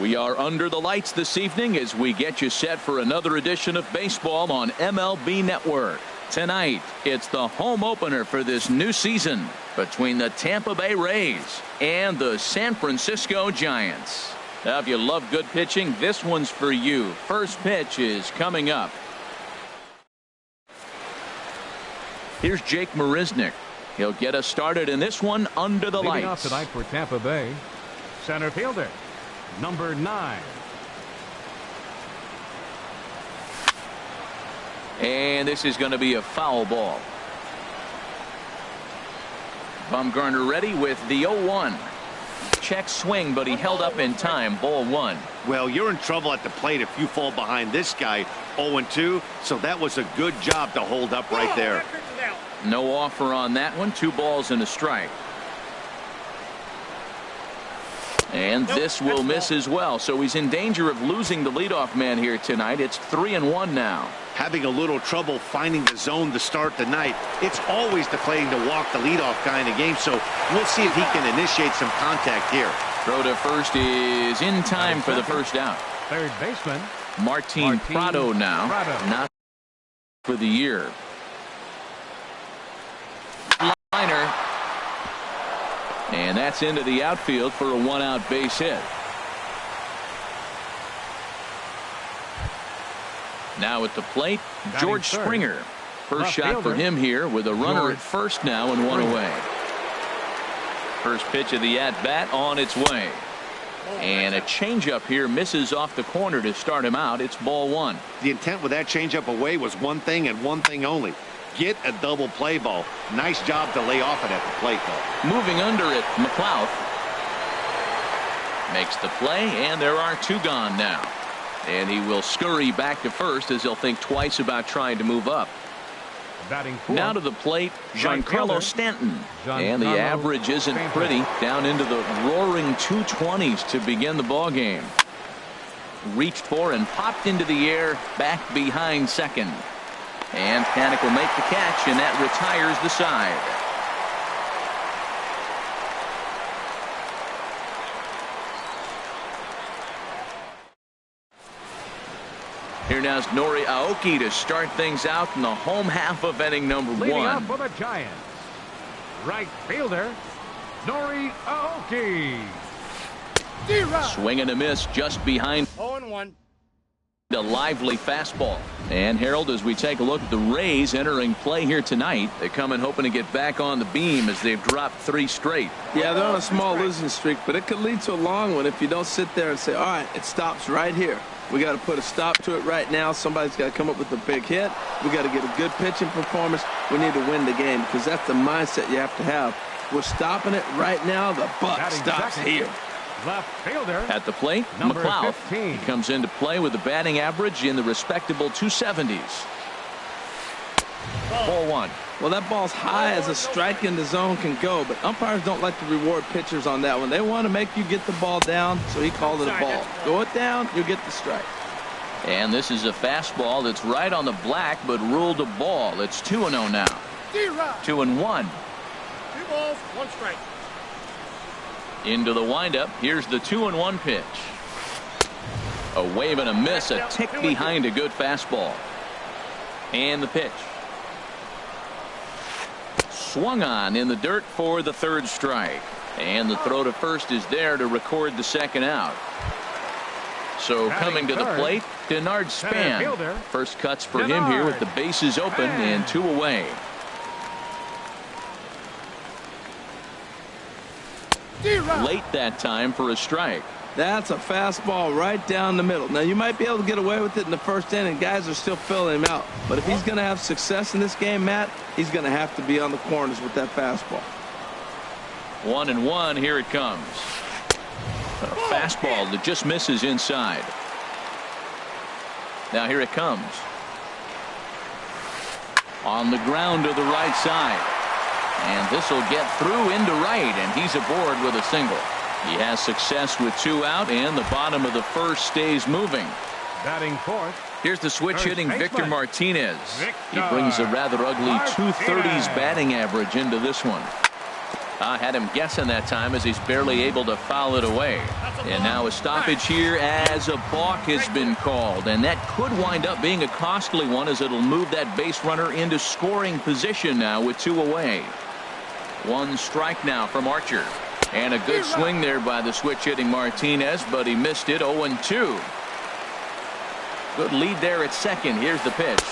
We are under the lights this evening as we get you set for another edition of baseball on MLB Network. Tonight, it's the home opener for this new season between the Tampa Bay Rays and the San Francisco Giants. Now, if you love good pitching, this one's for you. First pitch is coming up. Here's Jake Marisnick. He'll get us started in this one under the lights. Off tonight for Tampa Bay, center fielder, number 9. And this is going to be a foul ball. Bumgarner ready with the 0-1. Check swing, but he held up in time. Ball 1. Well, you're in trouble at the plate if you fall behind this guy. 0-2, so that was a good job to hold up right there. No offer on that one. 2 balls and a strike. And this will miss as well, so he's in danger of losing the leadoff man here tonight. It's 3-1 now. Having a little trouble finding the zone to start the night. It's always deflating to walk the leadoff guy in the game, so we'll see if he can initiate some contact here. Throw to first is in time for the first out. Third baseman, Martin Prado now. Not for the year. Liner. And that's into the outfield for a 1-out base hit. Now at the plate, George Springer. First shot for him here with a runner at first now and 1 away. First pitch of the at-bat on its way. And a changeup here misses off the corner to start him out. It's ball 1. The intent with that changeup away was one thing and one thing only. Get a double play ball. Nice job to lay off it at the plate, though. Moving under it, McLeod makes the play, and there are 2 gone now. And he will scurry back to first as he'll think twice about trying to move up. Now to the plate, Giancarlo Stanton. And the average isn't pretty. Down into the roaring 220s to begin the ball game. Reached for and popped into the air, back behind second. And Panik will make the catch, and that retires the side. Here now is Nori Aoki to start things out in the home half of inning number 1. Leading up for the Giants, right fielder, Nori Aoki. Swing and a miss just behind. 0-1. A lively fastball. And Harold, as we take a look at the Rays entering play here tonight, they come in hoping to get back on the beam as they've dropped 3 straight. Yeah, they're on a small losing streak, but it could lead to a long one if you don't sit there and say, all right, it stops right here. We got to put a stop to it right now. Somebody's got to come up with a big hit. We got to get a good pitching performance. We need to win the game because that's the mindset you have to have. We're stopping it right now. The buck stops here. Left fielder at the plate, McLeod. He comes into play with a batting average in the respectable 270s. Ball 1. Well, that ball's high as a strike in the zone can go, but umpires don't like to reward pitchers on that one. They want to make you get the ball down, so he called it a ball. Go it down, you'll get the strike. And this is a fastball that's right on the black, but ruled a ball. It's 2-0 now. 2-1. 2 balls, 1 strike. Into the windup. Here's the 2-1 pitch. A wave and a miss, a tick behind a good fastball. And the pitch. Swung on in the dirt for the 3rd strike. And the throw to first is there to record the 2nd out. So coming to the plate, Denard Span. First cuts for him here with the bases open and 2 away. Late that time for a strike. That's a fastball right down the middle. Now, you might be able to get away with it in the first inning. Guys are still filling him out. But if he's going to have success in this game, Matt, he's going to have to be on the corners with that fastball. 1-1. Here it comes. A fastball that just misses inside. Now here it comes. On the ground to the right side. And this will get through into right, and he's aboard with a single. He has success with 2 out, and the bottom of the 1st stays moving. Batting 4th. Here's the switch hitting Victor Martinez. He brings a rather ugly 230s batting average into this one. Had him guessing that time as he's barely able to foul it away. And now a stoppage here as a balk has been called. And that could wind up being a costly one as it'll move that base runner into scoring position now with 2 away. 1 strike now from Archer. And a good swing there by the switch hitting Martinez, but he missed it. 0-2. Good lead there at second. Here's the pitch.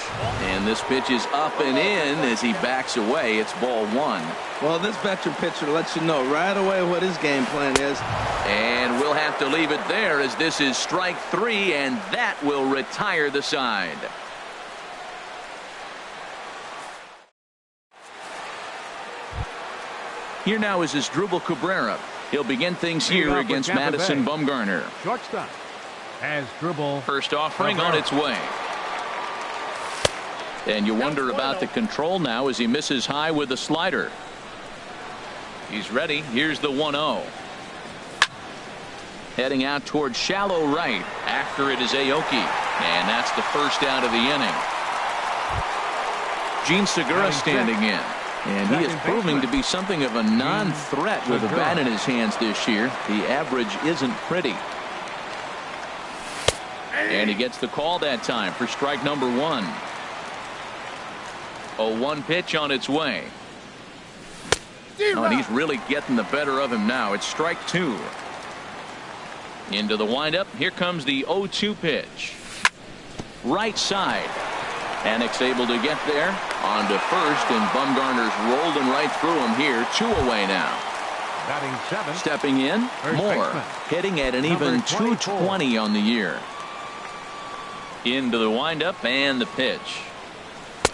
And this pitch is up and in as he backs away. It's ball 1. Well, this veteran pitcher lets you know right away what his game plan is. And we'll have to leave it there as this is strike 3, and that will retire the side. Here now is Asdrubal Cabrera. He'll begin things here against Madison Bumgarner. Shortstop. Asdrubal. First offering on its way. And you wonder about the control now as he misses high with a slider. He's ready. Here's the 1-0. Heading out towards shallow right. After it is Aoki. And that's the first out of the inning. Gene Segura standing in. And he is proving to be something of a non-threat with a bat in his hands this year. The average isn't pretty. And he gets the call that time for strike number 1. 0-1 pitch on its way. Oh, and he's really getting the better of him now. It's strike 2. Into the windup. Here comes the 0-2 pitch. Right side. Annick's able to get there. On to first, and Bumgarner's rolling right through him here. 2 away now. Batting 7. Stepping in, Moore. Hitting at an even 220 on the year. Into the windup and the pitch.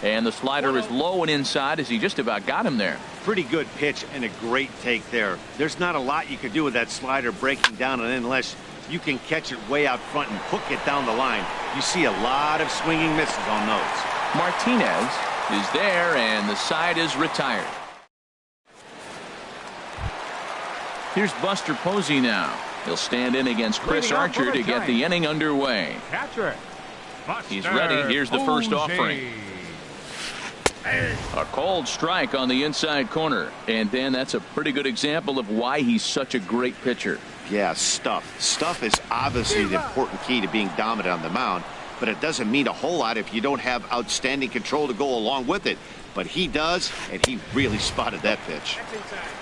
And the slider is low and inside as he just about got him there. Pretty good pitch and a great take there. There's not a lot you can do with that slider breaking down and unless you can catch it way out front and hook it down the line. You see a lot of swinging misses on those. Martinez is there and the side is retired. Here's Buster Posey now. He'll stand in against Chris Archer to get the inning underway. Catcher. He's ready. Here's the first offering. A cold strike on the inside corner. And Dan, that's a pretty good example of why he's such a great pitcher. Yeah, stuff. Stuff is obviously the important key to being dominant on the mound, but it doesn't mean a whole lot if you don't have outstanding control to go along with it. But he does, and he really spotted that pitch.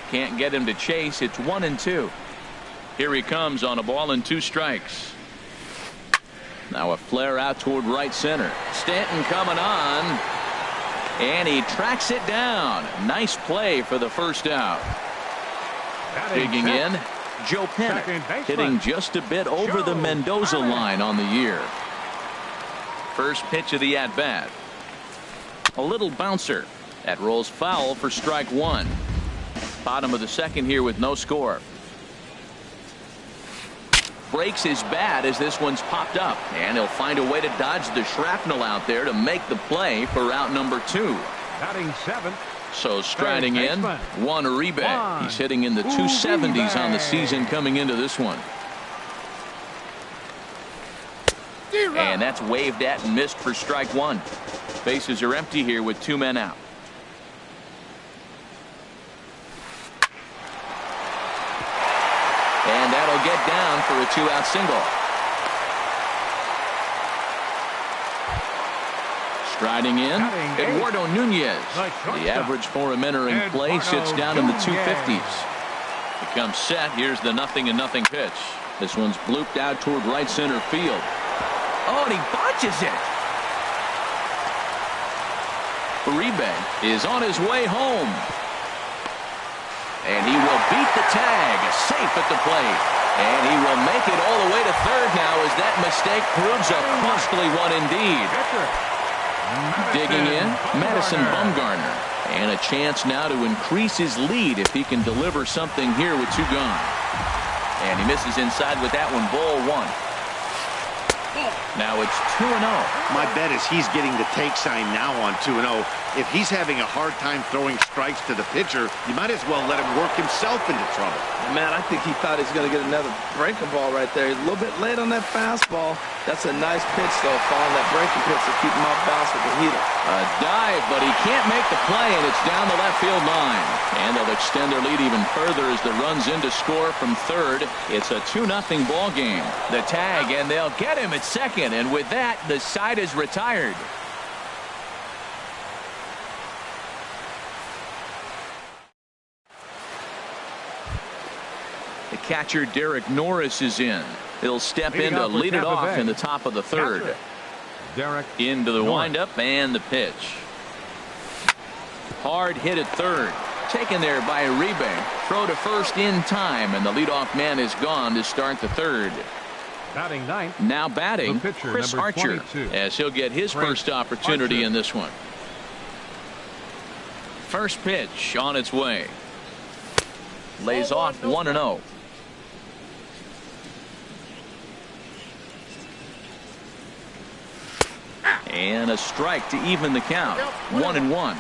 Can't get him to chase. It's 1-2. Here he comes on a ball and 2 strikes. Now a flare out toward right center. Stanton coming on. And he tracks it down. Nice play for the first out. Digging in, Joe Pennick, hitting just a bit over the Mendoza line on the year. First pitch of the at-bat. A little bouncer. That rolls foul for strike 1. Bottom of the second here with no score. Breaks his bat as this one's popped up, and he'll find a way to dodge the shrapnel out there to make the play for out number 2. Batting 7. So striding in, Juan Uribe. He's hitting in the 270s on the season coming into this one. And that's waved at and missed for strike 1. Bases are empty here with 2 men out. And that'll get down for a 2-out single. Striding in, Eduardo Nunez. The average for him entering play sits down in the 250s. Becomes set. Here's the 0-0 pitch. This one's blooped out toward right center field. Oh, and he botches it. Uribe is on his way home. And he will beat the tag, safe at the plate. And he will make it all the way to third now as that mistake proves a costly one indeed. Digging in, Madison Bumgarner. And a chance now to increase his lead if he can deliver something here with 2 gone. And he misses inside with that one, ball 1. Now it's 2-0. My bet is he's getting the take sign now on 2-0. If he's having a hard time throwing strikes to the pitcher, you might as well let him work himself into trouble. Man, I think he thought he was going to get another breaking ball right there. He's a little bit late on that fastball. That's a nice pitch, though, following that breaking pitch to keep him off balance with the heater. A dive, but he can't make the play, and it's down the left field line. And they'll extend their lead even further as the runs in to score from third. It's a 2-0 ball game. The tag, and they'll get him at second, and with that, the side is retired. The catcher, Derek Norris, is in. He'll step in to lead it off in the top of the third. Derek into the Norris. windup and the pitch. Hard hit at third. Taken there by Uribe. Throw to first in time, and the leadoff man is gone to start the third. Batting ninth. Now batting, The pitcher, Chris number Archer, 22. as he'll get his Chris first opportunity Archer. in this one. First pitch on its way. Lays off 1-0. And a strike to even the count. 1-1.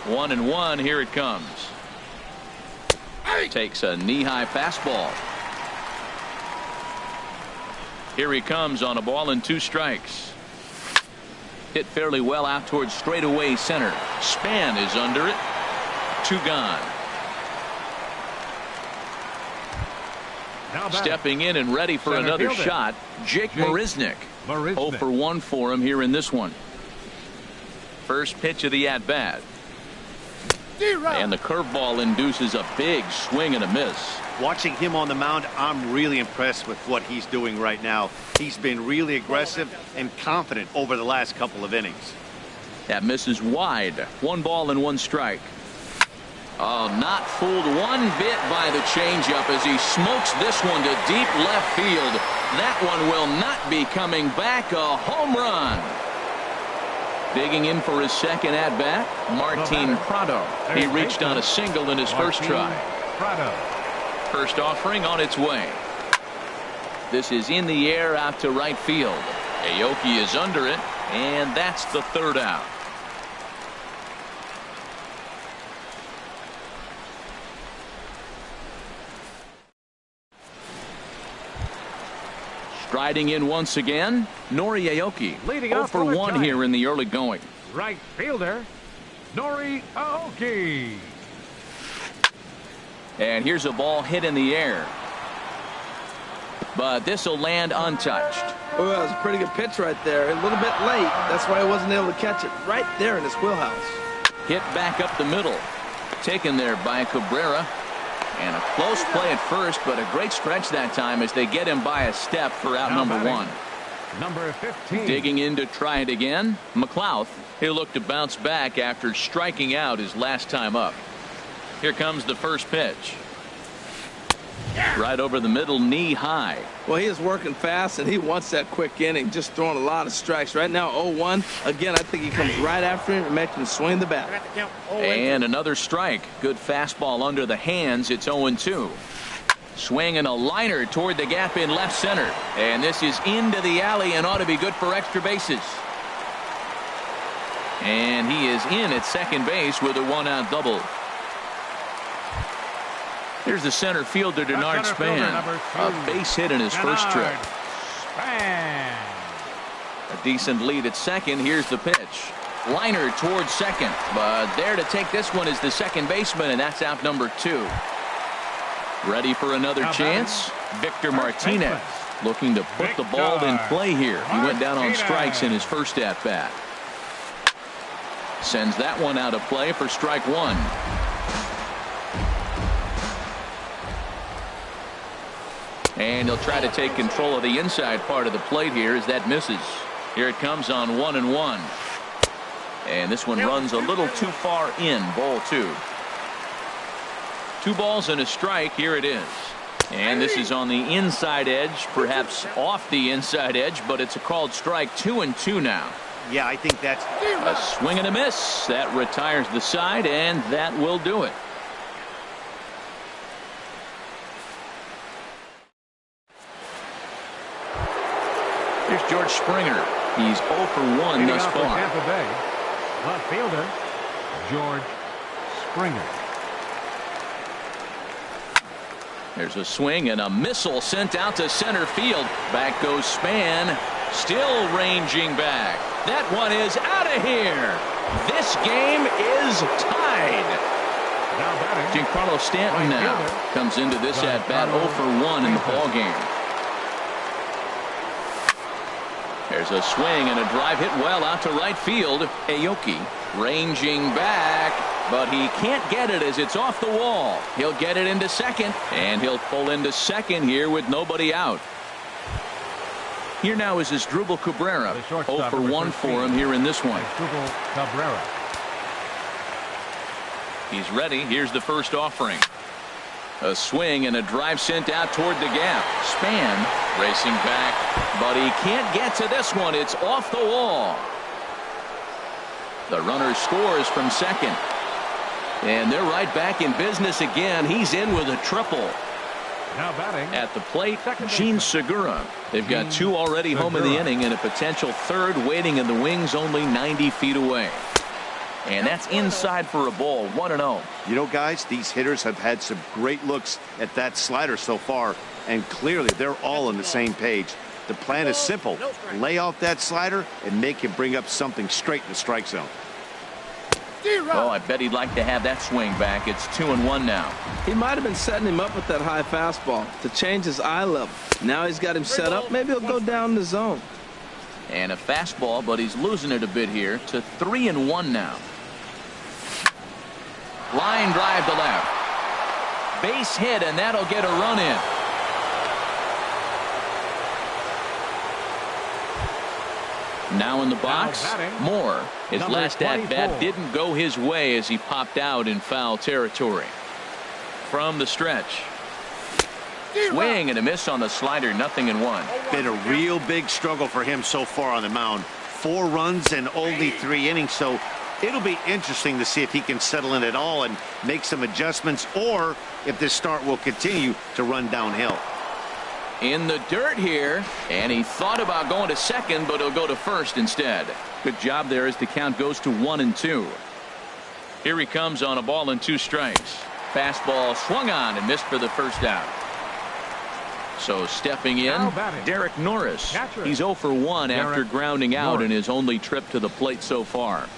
1-1. Here it comes. Takes a knee-high fastball. Here he comes on a ball and 2 strikes. Hit fairly well out towards straightaway center. Span is under it. 2 gone. Now batting. Stepping in and ready for Center another fielder. shot, Jake Marisnick. 0 for 1 for him here in this one. First pitch of the at-bat. And the curveball induces a big swing and a miss. Watching him on the mound, I'm really impressed with what he's doing right now. He's been really aggressive and confident over the last couple of innings. That misses wide. 1 ball and 1 strike. Oh, not fooled one bit by the changeup as he smokes this one to deep left field. That one will not be coming back. A home run. Digging in for his second at-bat, Martin Prado. He reached on a single in his first try. Prado. First offering on its way. This is in the air out to right field. Aoki is under it, and that's the third out. Striding in once again, Nori Aoki. Leading 0 off for for the 1 Giants. here in the early going. Right fielder, Nori Aoki. And here's a ball hit in the air. But this will land untouched. Oh, that was a pretty good pitch right there. A little bit late. That's why he wasn't able to catch it right there in his wheelhouse. Hit back up the middle. Taken there by Cabrera. And a close play at first, but a great stretch that time as they get him by a step for out Now number batting. 1. Number 15. Digging in to try it again. McLeod. He'll look to bounce back after striking out his last time up. Here comes the first pitch. Right over the middle, knee high. Well, he is working fast, and he wants that quick inning, just throwing a lot of strikes. Right now, 0-1. Again, I think he comes right after him and makes him swing the bat. And another strike. Good fastball under the hands. It's 0-2. Swinging a liner toward the gap in left center. And this is into the alley and ought to be good for extra bases. And he is in at second base with a 1-out double. Here's the center fielder, Denard Span. A base hit in his first trip. Span. A decent lead at second. Here's the pitch. Liner towards second. But there to take this one is the second baseman, and that's out number 2. Ready for another chance? Victor Martinez looking to put the ball in play here. He went down on strikes in his first at-bat. Sends that one out of play for strike 1. And he'll try to take control of the inside part of the plate here as that misses. Here it comes on 1-1. And this one runs a little too far in. Ball 2. 2 balls and a strike. Here it is. And this is on the inside edge, perhaps off the inside edge, but it's a called strike. 2-2 now. Yeah, I think that's A swing and a miss. That retires the side, and that will do it. George Springer. He's 0 for 1 thus far. Tampa Bay, left fielder George Springer. There's a swing and a missile sent out to center field. Back goes Span, still ranging back. That one is out of here. This game is tied. Giancarlo Stanton now comes into this at bat 0 for 1 in the ball game. There's a swing and a drive hit well out to right field. Aoki ranging back, but he can't get it as it's off the wall. He'll get it into second, and he'll pull into second here with nobody out. Here now is Asdrubal Cabrera. 0 for 1 for him here in this one. Asdrubal Cabrera. He's ready. Here's the first offering. A swing and a drive sent out toward the gap. Span racing back, but he can't get to this one. It's off the wall. The runner scores from second. And they're right back in business again. He's in with a triple. Now batting at the plate, Gene Segura. They've got 2 already home in the inning and a potential 3rd waiting in the wings only 90 feet away. And that's inside for a ball. 1-0. You know, guys, these hitters have had some great looks at that slider so far, and clearly they're all on the same page. The plan is simple. Lay off that slider and make him bring up something straight in the strike zone. Oh, I bet he'd like to have that swing back. It's 2-1 now. He might have been setting him up with that high fastball to change his eye level. Now he's got him set up. Maybe he'll go down the zone. And a fastball, but he's losing it a bit here to 3-1 now. Line drive to left. Base hit, and that'll get a run in. Now in the box, Moore. His last at-bat didn't go his way as he popped out in foul territory. From the stretch. Swing and a miss on the slider, 0-1. Been a real big struggle for him so far on the mound. 4 runs and only 3 innings, so it'll be interesting to see if he can settle in at all and make some adjustments, or if this start will continue to run downhill. In the dirt here, and he thought about going to second, but he'll go to first instead. Good job there as the count goes to 1-2. Here he comes on a ball and 2 strikes. Fastball swung on and missed for the first out. So stepping in, Derek Norris. He's 0 for 1 after grounding out in his only trip to the plate so far.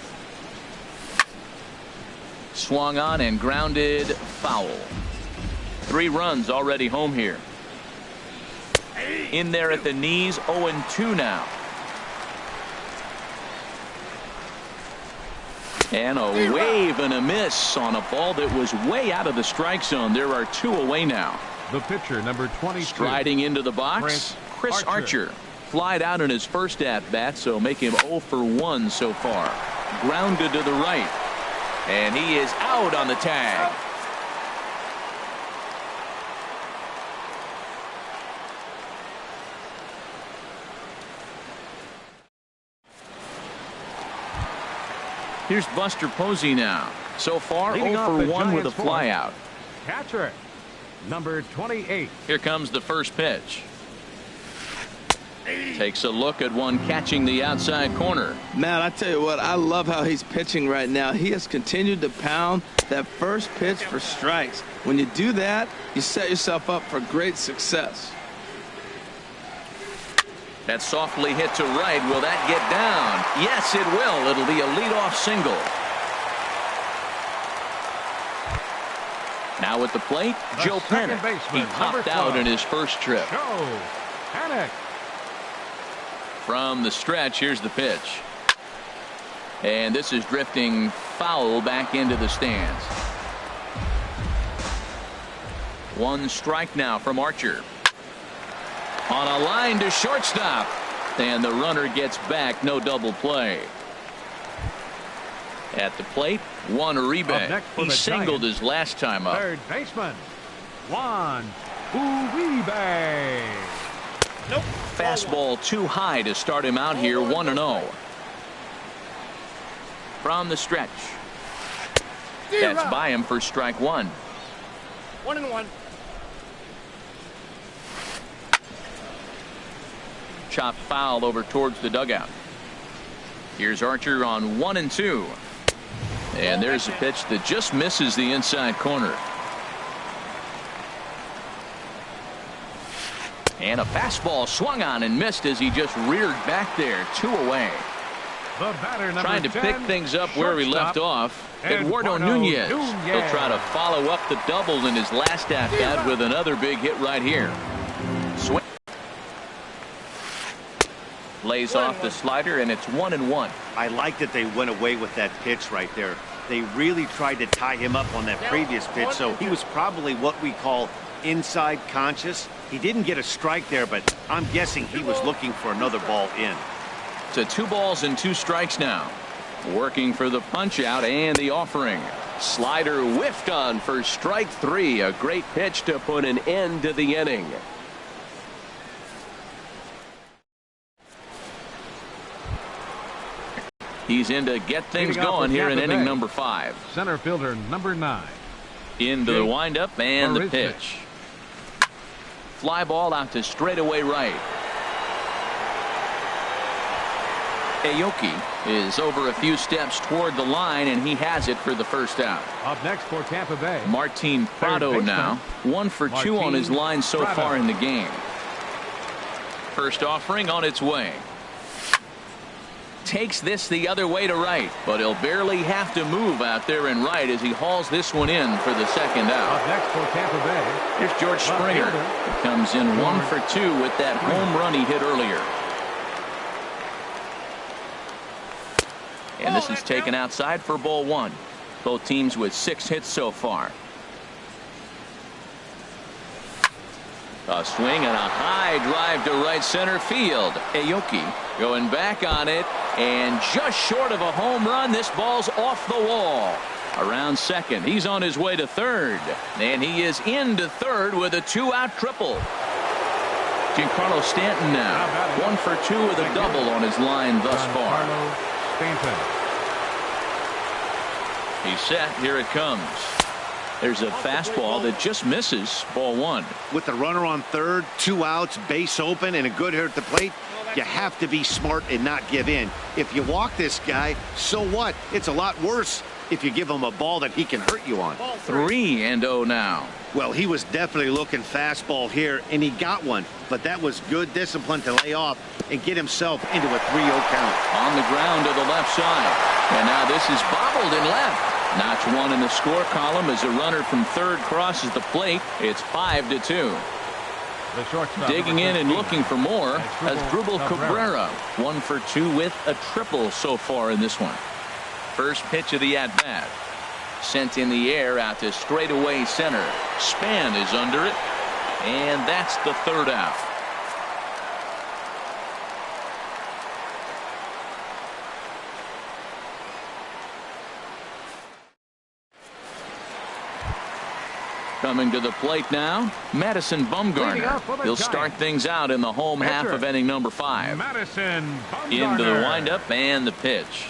Swung on and grounded foul. 3 runs already home here. In there at the knees, 0-2 now. And a wave and a miss on a ball that was way out of the strike zone. There are 2 away now. The pitcher, number 22. Striding into the box, Chris Archer. Flied out in his first at-bat, so make him 0 for 1 so far. Grounded to the right. And he is out on the tag. Here's Buster Posey now. So far, 0 for 1 with a flyout. Catcher, number 28. Here comes the first pitch. Takes a look at one catching the outside corner. Matt, I tell you what, I love how he's pitching right now. He has continued to pound that first pitch for strikes. When you do that, you set yourself up for great success. That softly hit to right. Will that get down? Yes, it will. It'll be a leadoff single. Now at the plate, Joe Panik. He popped out in his first trip. Joe Panik. From the stretch, here's the pitch. And this is drifting foul back into the stands. 1 strike now from Archer. On a line to shortstop. And the runner gets back. No double play. At the plate, Juan Uribe. He singled his last time up. Third baseman, Juan Uribe. Nope. Fastball too high to start him out here. 1-0. From the stretch. That's by him for strike 1. 1-1. chopped foul over towards the dugout. Here's Archer on 1-2. And there's a pitch that just misses the inside corner. And a fastball swung on and missed as he just reared back there. 2 away. The batter, trying to 10, pick things up where he left off. Eduardo Nunez. He'll try to follow up the double in his last at-bat with another big hit right here. Swing. Lays off the slider, and it's 1-1. I like that they went away with that pitch right there. They really tried to tie him up on that previous pitch, so he was probably what we call inside conscious. He didn't get a strike there, but I'm guessing he was looking for another ball in. To 2 balls and 2 strikes now. Working for the punch out and the offering. Slider whiffed on for strike 3. A great pitch to put an end to the inning. He's in to get things going here in inning number 5. Center fielder number 9. Into the windup and the pitch. Fly ball out to straightaway right. Aoki is over a few steps toward the line, and he has it for the first out. Up next for Tampa Bay, Martin Prado now. 1 for 2 on his line so far in the game. First offering on its way. Takes this the other way to right, but he'll barely have to move out there in right as he hauls this one in for the second out. Up next for Tampa Bay, here's George Springer. He comes in 1 for 2 with that home run he hit earlier. And this is taken outside for ball 1. Both teams with 6 hits so far. A swing and a high drive to right center field. Aoki going back on it, and just short of a home run. This ball's off the wall. Around second. He's on his way to third, and he is into third with a 2-out triple. Giancarlo Stanton now 1 for 2 with a double on his line thus far. He's set. Here it comes. There's a fastball that just misses. Ball 1. With the runner on third, 2 outs, base open, and a good hitter at the plate, you have to be smart and not give in. If you walk this guy, so what? It's a lot worse if you give him a ball that he can hurt you on. 3-0 now. Well, he was definitely looking fastball here, and he got one. But that was good discipline to lay off and get himself into a 3-0 count. On the ground to the left side. And now this is bobbled in left. Notch 1 in the score column as a runner from third crosses the plate. It's 5-2. Digging in and looking for more as Drupal Cabrera. 1 for 2 with a triple so far in this one. First pitch of the at-bat. Sent in the air out to straightaway center. Span is under it. And that's the third out. Coming to the plate now, Madison Bumgarner. He'll start things out in the home half of inning number 5. Madison Bumgarner. Into the windup and the pitch.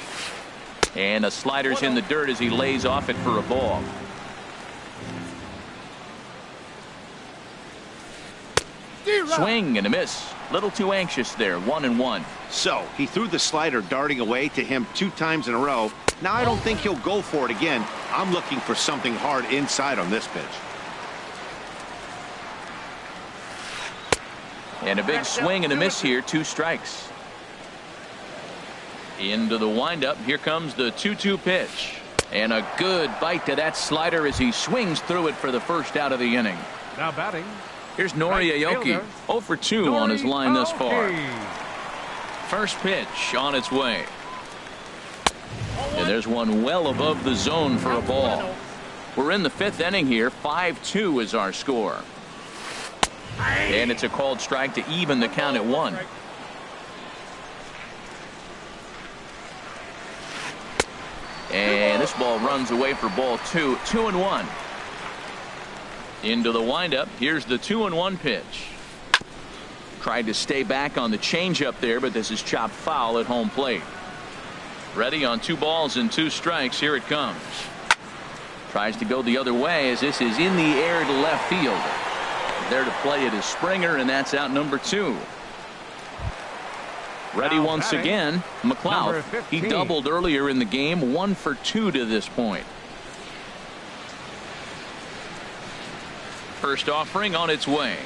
And the slider's in the dirt as he lays off it for a ball. Swing and a miss. Little too anxious there. 1-1. So he threw the slider darting away to him 2 times in a row. Now I don't think he'll go for it again. I'm looking for something hard inside on this pitch. And a big swing and a miss here. 2 strikes. Into the windup. Here comes the 2-2 pitch. And a good bite to that slider as he swings through it for the first out of the inning. Now batting. Here's Nori Aoki. 0 for 2 on his line thus far. First pitch on its way. And there's one well above the zone for a ball. We're in the 5th inning here. 5-2 is our score. And it's a called strike to even the count at 1. And this ball runs away for ball 2. 2-1. Into the windup. Here's the 2-1 pitch. Tried to stay back on the changeup there, but this is chopped foul at home plate. Ready on 2 balls and 2 strikes. Here it comes. Tries to go the other way as this is in the air to left field. There to play it is Springer, and that's out number 2. Ready once again, McLeod. He doubled earlier in the game, 1 for 2 to this point. First offering on its way.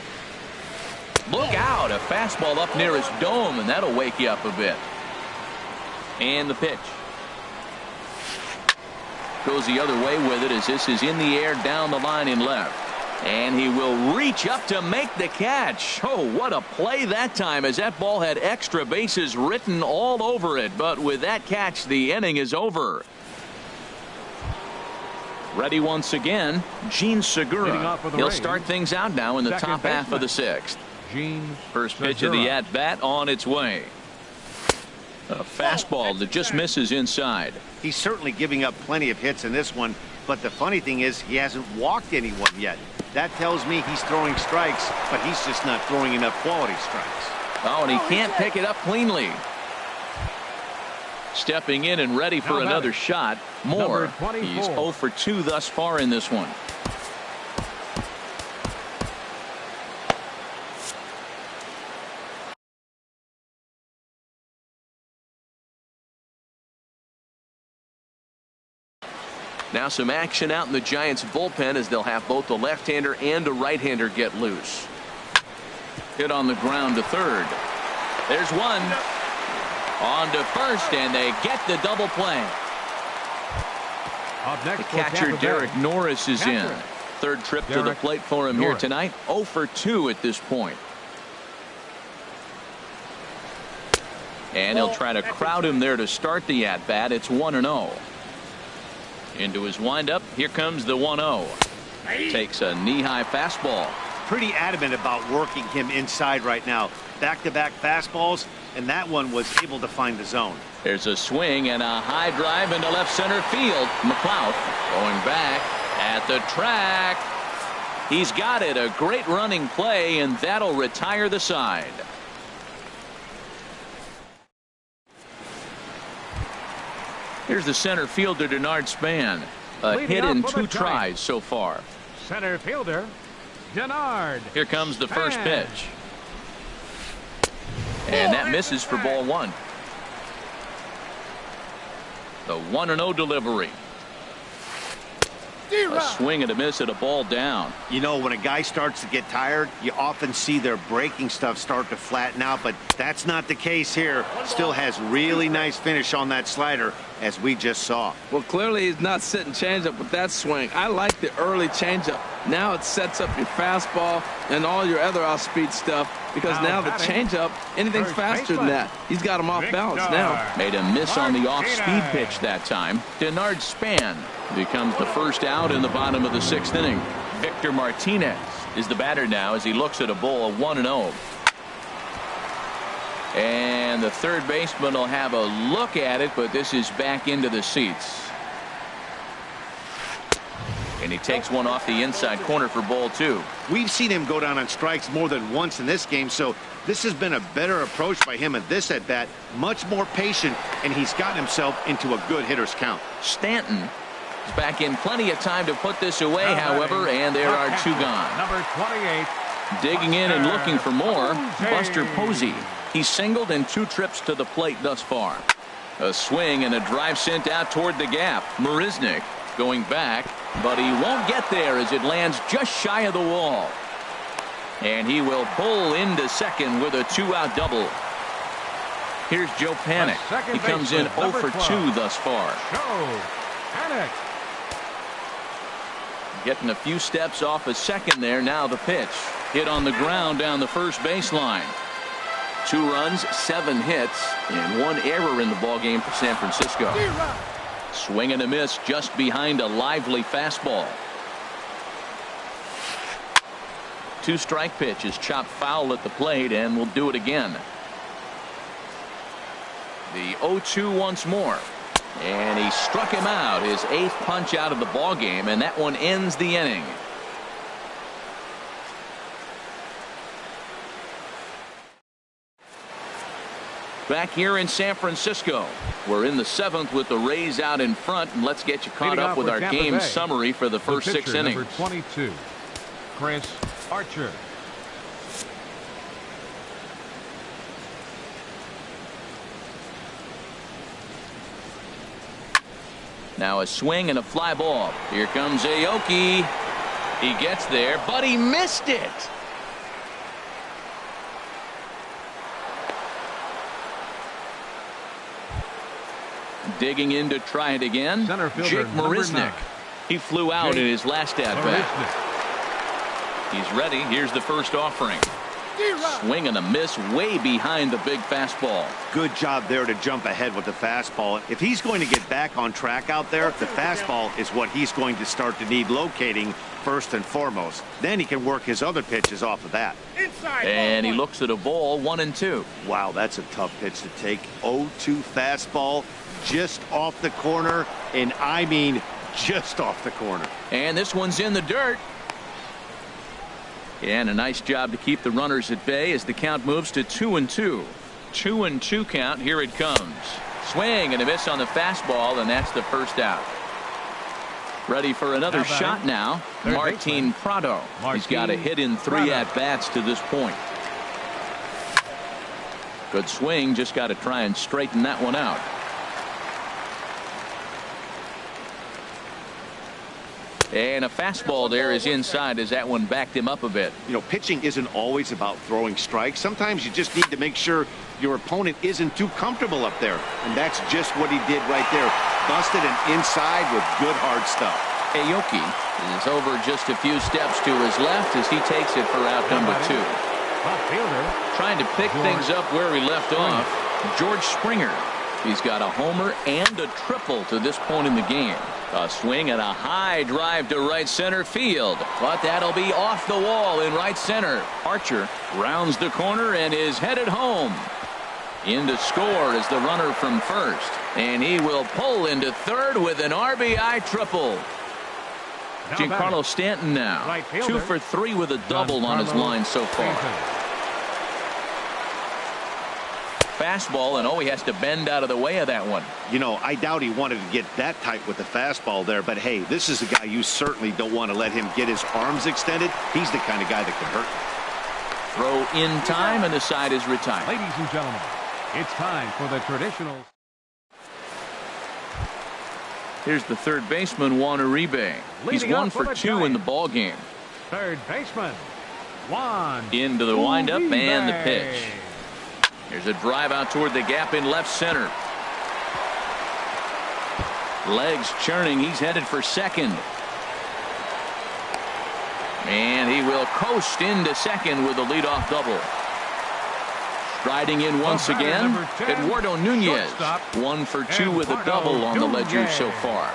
Look out, a fastball up near his dome, and that'll wake you up a bit. And the pitch. Goes the other way with it as this is in the air down the line in left. And he will reach up to make the catch. Oh, what a play that time, as that ball had extra bases written all over it. But with that catch, the inning is over. Ready once again, Gene Segura. He'll start things out now in the top half of the 6th. First pitch of the at-bat on its way. A fastball that just misses inside. He's certainly giving up plenty of hits in this one, but the funny thing is he hasn't walked anyone yet. That tells me he's throwing strikes, but he's just not throwing enough quality strikes. Oh, and he can't pick it up cleanly. Stepping in and ready for another shot. Moore. He's 0 for 2 thus far in this one. Now some action out in the Giants bullpen as they'll have both the left-hander and a right-hander get loose. Hit on the ground to third. There's one. On to first, and they get the double play. The catcher Derek Norris is in. Third trip to the plate for him here tonight. 0 for 2 at this point. And he'll try to crowd him there to start the at-bat. It's 1-0. Into his windup. Here comes the 1-0. Takes a knee-high fastball. Pretty adamant about working him inside right now. Back-to-back fastballs, and that one was able to find the zone. There's a swing and a high drive into left center field. McLeod going back at the track. He's got it. A great running play, and that'll retire the side. Here's the center fielder, Denard Span. A hit in 2 tries so far. Center fielder, Denard. Here comes the first pitch. And that misses for ball 1. The 1-0 delivery. A swing and a miss at a ball down. You know, when a guy starts to get tired, you often see their breaking stuff start to flatten out, but that's not the case here. Still has really nice finish on that slider, as we just saw. Well, clearly he's not sitting changeup with that swing. I like the early changeup. Now it sets up your fastball and all your other off-speed stuff, because now the changeup, anything's faster than that. He's got him off balance now. Made a miss on the off-speed pitch that time. Denard Span becomes the first out in the bottom of the 6th inning. Victor Martinez is the batter now as he looks at a ball of 1-0. And the third baseman will have a look at it, but this is back into the seats. And he takes one off the inside corner for ball 2. We've seen him go down on strikes more than once in this game, so this has been a better approach by him at this at-bat. Much more patient, and he's gotten himself into a good hitter's count. Stanton is back in plenty of time to put this away, however, and there are 2 gone. Number 28. Digging in and looking for more, Buster Posey. He's singled in 2 trips to the plate thus far. A swing and a drive sent out toward the gap. Marisnick going back, but he won't get there as it lands just shy of the wall. And he will pull into second with a 2-out double. Here's Joe Panik. He comes in 0 for 2 thus far. Joe Panik. Getting a few steps off a second there. Now the pitch. Hit on the ground down the first baseline. 2 runs, 7 hits, and 1 error in the ballgame for San Francisco. Swing and a miss just behind a lively fastball. 2-strike pitch is chopped foul at the plate, and will do it again. The 0-2 once more. And he struck him out, his 8th punch out of the ballgame, and that one ends the inning. Back here in San Francisco, we're in the 7th with the Rays out in front, and let's get you caught up with our game summary for the first 6 innings. Number 22, Chris Archer. Now a swing and a fly ball. Here comes Aoki. He gets there, but he missed it. Digging in to try it again. Jake Marisnick. He flew out in his last at-bat. He's ready. Here's the first offering. Swing and a miss way behind the big fastball. Good job there to jump ahead with the fastball. If he's going to get back on track out there, the fastball is what he's going to start to need locating first and foremost. Then he can work his other pitches off of that. And he looks at a ball, 1-2. Wow, that's a tough pitch to take. 0-2 fastball just off the corner, and I mean just off the corner. And this one's in the dirt. And a nice job to keep the runners at bay as the count moves to 2-2. 2-2 count. Here it comes. Swing and a miss on the fastball, and that's the first out. Ready for another shot now. Martin Prado. He's got a hit in 3 at-bats to this point. Good swing. Just got to try and straighten that one out. And a fastball there is inside as that one backed him up a bit. You know, pitching isn't always about throwing strikes. Sometimes you just need to make sure your opponent isn't too comfortable up there. And that's just what he did right there. Busted and inside with good hard stuff. Aoki is over just a few steps to his left as he takes it for out number 2. Trying to pick things up where he left off. George Springer. He's got a homer and a triple to this point in the game. A swing and a high drive to right center field, but that'll be off the wall in right center. Archer rounds the corner and is headed home. In to score is the runner from first, and he will pull into third with an RBI triple. Giancarlo Stanton now 2 for 3 with a double on his line so far. Fastball, and he has to bend out of the way of that one. You know, I doubt he wanted to get that tight with the fastball there, but hey, this is a guy you certainly don't want to let him get his arms extended. He's the kind of guy that can hurt. Throw in time, and the side is retired. Ladies and gentlemen, it's time for the traditional. Here's the third baseman, Juan Uribe. He's 1 for 2 in the ball game. Third baseman, Juan. Into the windup and the pitch. Here's a drive out toward the gap in left center. Legs churning. He's headed for second. And he will coast into second with a leadoff double. Striding in once again, Eduardo Nunez. 1 for 2 with a double on the ledger so far.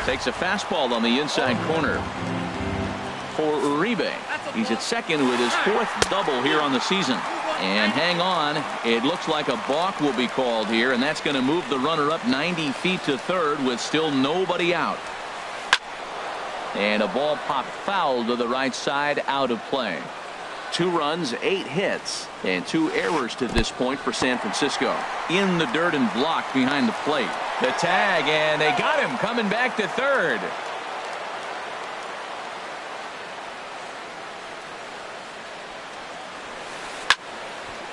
Takes a fastball on the inside corner for Uribe. He's at second with his 4th double here on the season. And hang on, it looks like a balk will be called here, and that's going to move the runner up 90 feet to third with still nobody out. And a ball popped foul to the right side, out of play. 2 runs, 8 hits, and 2 errors to this point for San Francisco. In the dirt and blocked behind the plate. The tag, and they got him coming back to third.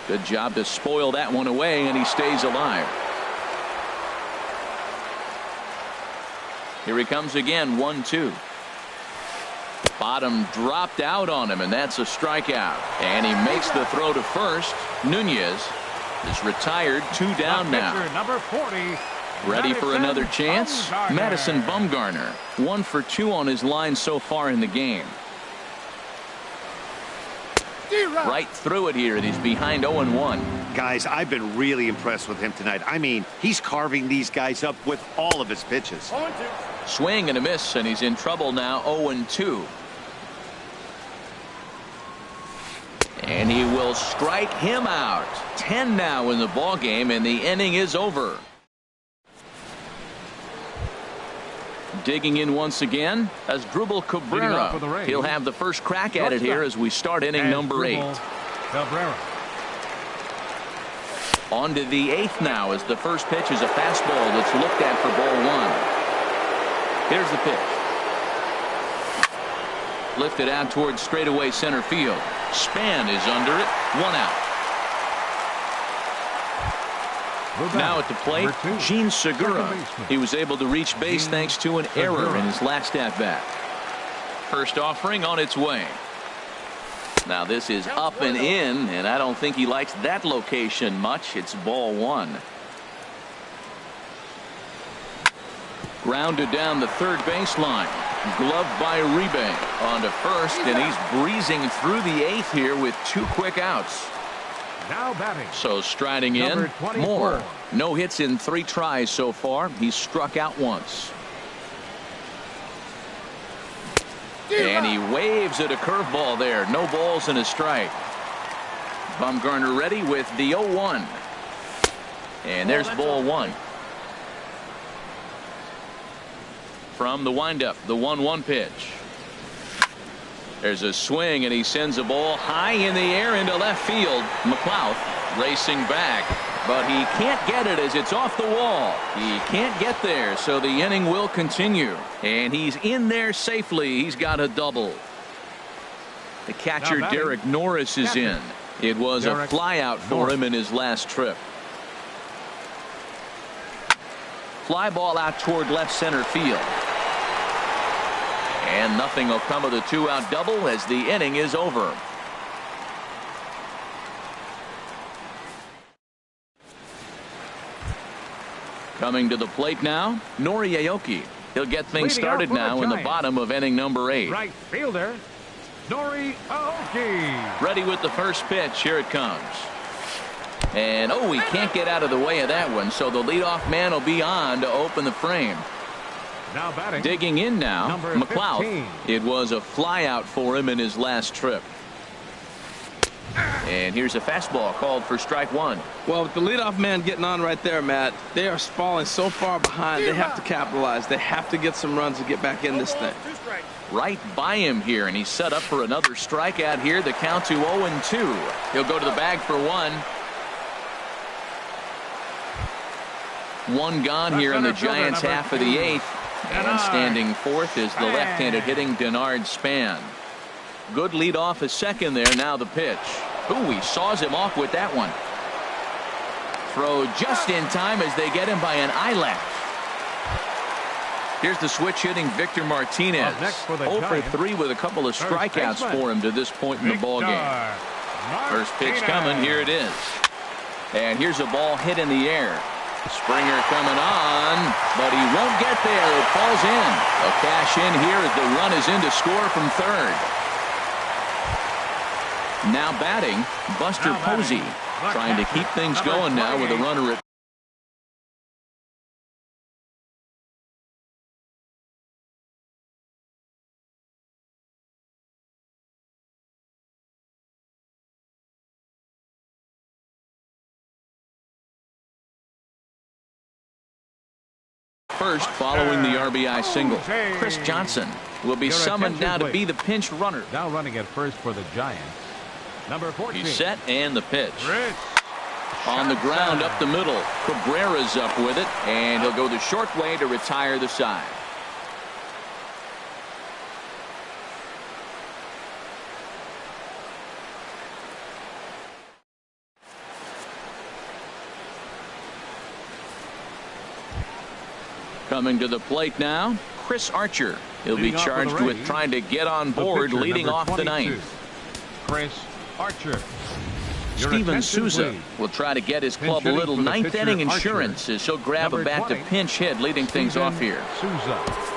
Good job to spoil that one away, and he stays alive. Here he comes again, 1-2. Bottom dropped out on him, and that's a strikeout. And he makes the throw to first. Nunez is retired, 2 down now. Number 40. Ready for another chance? Madison Bumgarner, 1 for 2 on his line so far in the game. Right through it here, and he's behind 0-1. Guys, I've been really impressed with him tonight. I mean, he's carving these guys up with all of his pitches. Swing and a miss, and he's in trouble now, 0-2. And he will strike him out. 10 now in the ball game, and the inning is over. Digging in once again as Drubal Cabrera. He'll have the first crack at it here as we start inning number 8. Cabrera. On to the 8th now as the first pitch is a fastball that's looked at for ball 1. Here's the pitch. Lifted out towards straightaway center field. Span is under it. 1 out. Now at the plate, Gene Segura. He was able to reach base thanks to an error in his last at-bat. First offering on its way. Now this is up and in, and I don't think he likes that location much. It's ball one. Grounded down the third baseline. Gloved by Uribe on to first, and he's breezing through the eighth here with 2 quick outs. Now batting. So striding in, Moore. No hits in 3 tries so far. He's struck out once. And he waves at a curveball there. No balls and a strike. Bumgarner ready with the 0-1. And there's ball one. From the windup, the 1-1 pitch. There's a swing, and he sends a ball high in the air into left field. McLeod racing back, but he can't get it as it's off the wall. He can't get there, so the inning will continue. And he's in there safely. He's got a double. The catcher, Derek Norris, is in. It was a flyout for him in his last trip. Fly ball out toward left center field. And nothing will come of the 2-out double as the inning is over. Coming to the plate now, Nori Aoki. He'll get things started now in the bottom of inning number 8. Right fielder, Nori Aoki. Ready with the first pitch. Here it comes. And oh, he can't get out of the way of that one, so the leadoff man will be on to open the frame. Now batting. Digging in now, Number McLeod. 15. It was a flyout for him in his last trip. And here's a fastball called for strike one. Well, with the leadoff man getting on right there, Matt, they are falling so far behind. They have to capitalize. They have to get some runs to get back in this thing. Right by him here, and he's set up for another strikeout here. The count to 0-2. He'll go to the bag for one. One gone here in the Giants' half of the 8th. And standing fourth is the left-handed hitting Denard Span. Good lead off a second there. Now the pitch. Ooh, he saws him off with that one. Throw just in time as they get him by an eyelash. Here's the switch hitting Victor Martinez. 0 for 3 with a couple of strikeouts for him to this point in the ballgame. First pitch coming. Here it is. And here's a ball hit in the air. Springer coming on, but he won't get there. It falls in. A cash in here as the run is in to score from third. Now batting, Buster Posey, trying to keep things going now with a runner at first following the RBI single. Chris Johnson will be summoned now to be the pinch runner. Now running at first for the Giants. Number 14. He's set and the pitch. On the ground up the middle. Cabrera's up with it, and he'll go the short way to retire the side. Coming to the plate now, Chris Archer. He'll be charged with trying to get on board leading off the ninth. Chris Archer. Steven Souza will try to get his club a little ninth inning insurance as he'll grab a bat to pinch hit, leading things off here. Souza.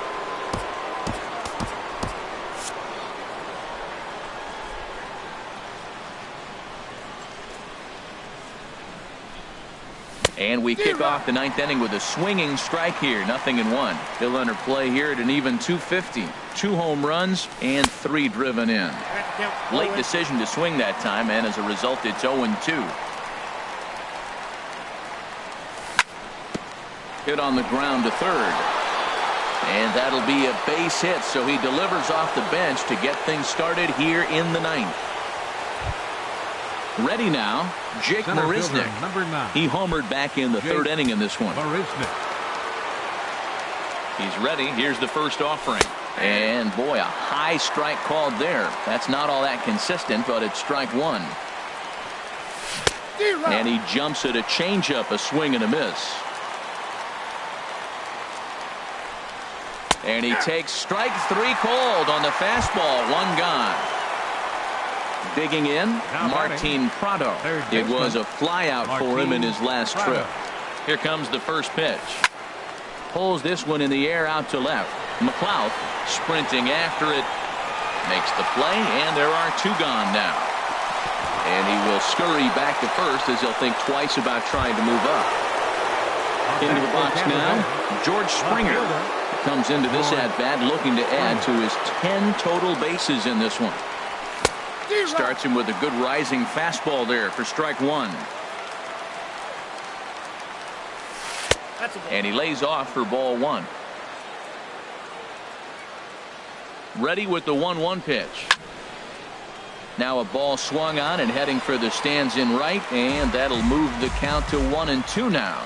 And we kick off the ninth inning with a swinging strike here. 0-1. He'll enter play here at an even 250. 2 home runs and 3 driven in. Late decision to swing that time, and as a result, it's 0-2. Hit on the ground to third. And that'll be a base hit, so he delivers off the bench to get things started here in the ninth. Ready now, Jake Marisnick. Number 9. He homered back in the third inning in this one. Marisnick. He's ready. Here's the first offering. And boy, a high strike called there. That's not all that consistent, but it's strike one. And he jumps at a changeup, a swing and a miss. And he takes strike 3 called on the fastball. 1 gone. Digging in, Martin Prado. It was a flyout for him in his last trip. Here comes the first pitch. Pulls this one in the air out to left. McLeod sprinting after it. Makes the play, and there are 2 gone now. And he will scurry back to first as he'll think twice about trying to move up. Into the box now, George Springer comes into this at-bat looking to add to his 10 total bases in this one. Starts him with a good rising fastball there for strike 1. And he lays off for ball 1. Ready with the 1-1 pitch. Now a ball swung on and heading for the stands in right, and that'll move the count to 1-2 now.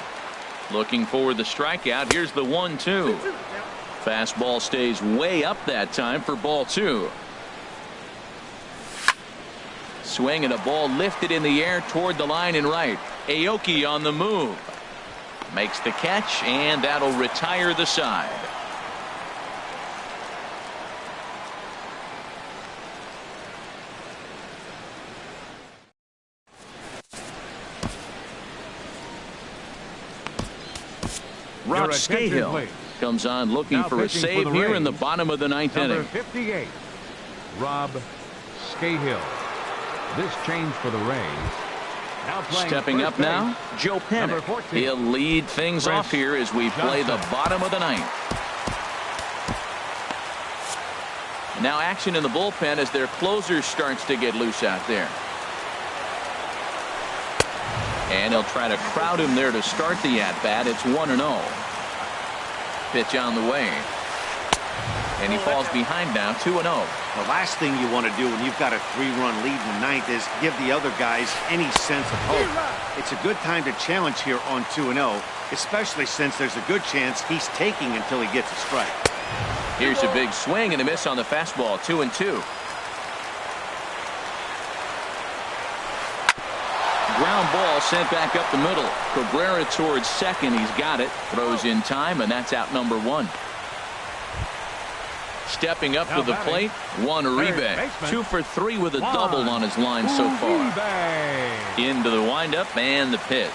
Looking for the strikeout. Here's the 1-2. Fastball stays way up that time for ball 2. Swing and a ball lifted in the air toward the line in right. Aoki on the move. Makes the catch, and that'll retire the side. Rob Scahill comes on looking now for a save for here Rays, in the bottom of the 9th number inning. 58, Rob Scahill. This change for the Rays. Now Stepping up base, now, Joe number Panik. 14, He'll lead things Chris off here as we play the Johnson. bottom of the 9th. Now action in the bullpen as their closer starts to get loose out there. And he'll try to crowd him there to start the at-bat. It's 1-0. Pitch on the way. And he falls behind now, 2-0. The last thing you want to do when you've got a 3-run lead in the 9th is give the other guys any sense of hope. It's a good time to challenge here on 2-0, especially since there's a good chance he's taking until he gets a strike. Here's a big swing and a miss on the fastball, 2-2. Ground ball sent back up the middle. Cabrera towards second. He's got it. Throws in time, and that's out number 1. Stepping up to the plate, Juan Uribe. 2 for 3 with a double on his line so far. Into the windup and the pitch.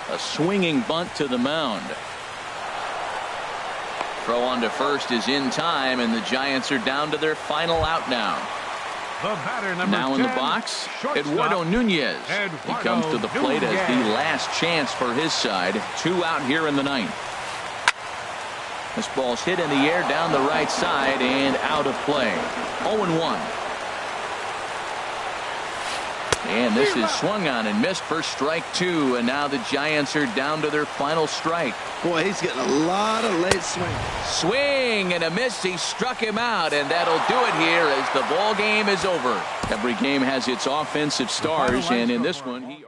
A swinging bunt to the mound. Throw on to first is in time, and the Giants are down to their final out now. Now in the box, Eduardo Nunez. He comes to the plate as the last chance for his side. 2 out here in the 9th. This ball's hit in the air down the right side and out of play. 0-1. And this is swung on and missed for strike 2. And now the Giants are down to their final strike. Boy, he's getting a lot of late swing. Swing and a miss. He struck him out, and that'll do it here as the ball game is over. Every game has its offensive stars, and in this one he